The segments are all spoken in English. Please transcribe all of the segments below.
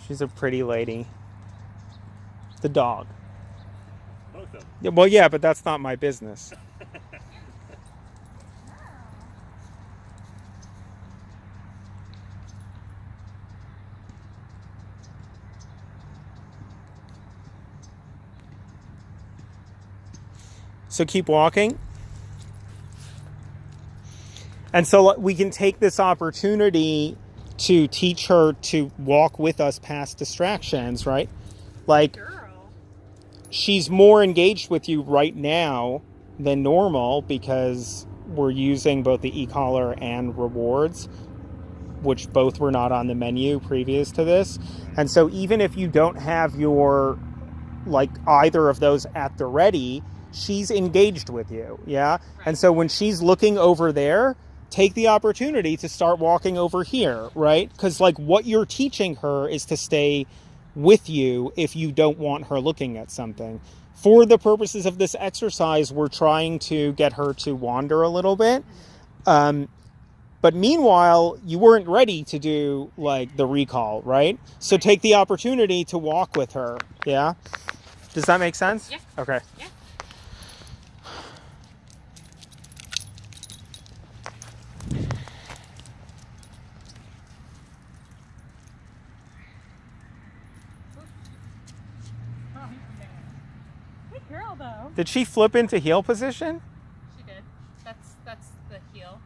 She's a pretty lady. The dog. Both of them. Yeah, well, yeah, but that's not my business. So keep walking. And so we can take this opportunity to teach her to walk with us past distractions, right? Like, she's more engaged with you right now than normal because we're using both the e-collar and rewards, which both were not on the menu previous to this. And so even if you don't have your, like, either of those at the ready, she's engaged with you, yeah? Right. And so when she's looking over there, take the opportunity to start walking over here, right? Because, like, what you're teaching her is to stay with you if you don't want her looking at something. For the purposes of this exercise, we're trying to get her to wander a little bit. But meanwhile, you weren't ready to do, like, the recall, right? So take the opportunity to walk with her, yeah? Does that make sense? Yeah. Okay. Yeah. Good girl, though. Did she flip into heel position? She did. That's the heel.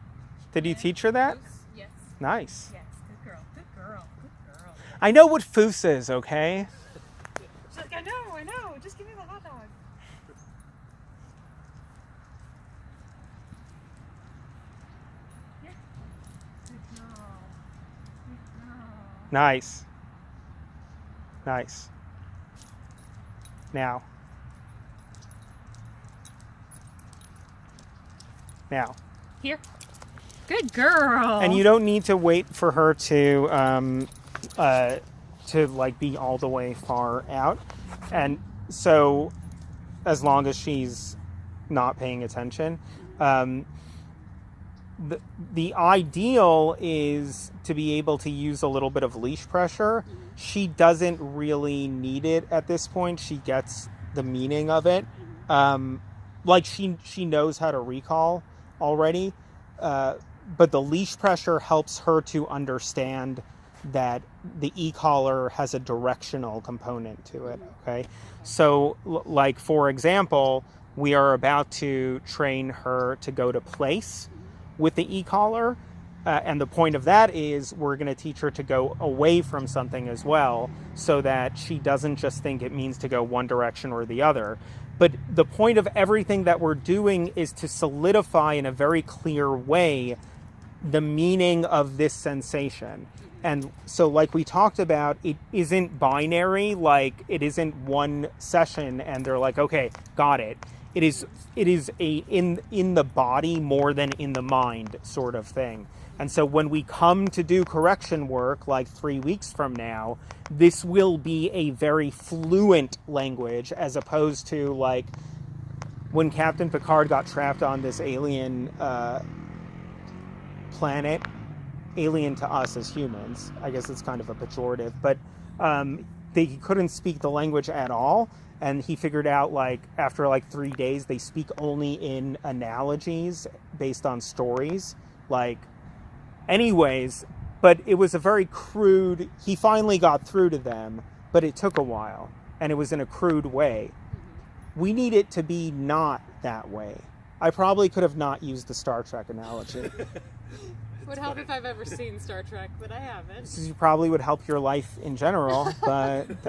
Did you teach her that? Yes. Nice. Yes. Good girl. Good girl. Good girl. I know what foos is, okay? She's like, I know. Just give me the hot dog. Yeah. Good girl. Good girl. Nice. Nice. Now. Here. Good girl. And you don't need to wait for her to like be all the way far out. And so as long as she's not paying attention, the ideal is to be able to use a little bit of leash pressure. She doesn't really need it at this point. She gets the meaning of it. Like she knows how to recall already, but the leash pressure helps her to understand that the e-collar has a directional component to it, okay? So, like, for example, we are about to train her to go to place with the e-collar, and the point of that is we're going to teach her to go away from something as well, so that she doesn't just think it means to go one direction or the other. But the point of everything that we're doing is to solidify in a very clear way the meaning of this sensation. And so, like we talked about, it isn't binary, like it isn't one session and they're like, okay, got it. It is a in the body more than in the mind sort of thing. And so when we come to do correction work, like 3 weeks from now, this will be a very fluent language, as opposed to, like, when Captain Picard got trapped on this alien planet, alien to us as humans. I guess it's kind of a pejorative, but they couldn't speak the language at all. And he figured out, like, after like 3 days, they speak only in analogies based on stories. Like, anyways, but it was a very crude, he finally got through to them, but it took a while, and it was in a crude way. We need it to be not that way. I probably could have not used the Star Trek analogy. Would help if I've ever seen Star Trek, but I haven't. This probably would help your life in general, but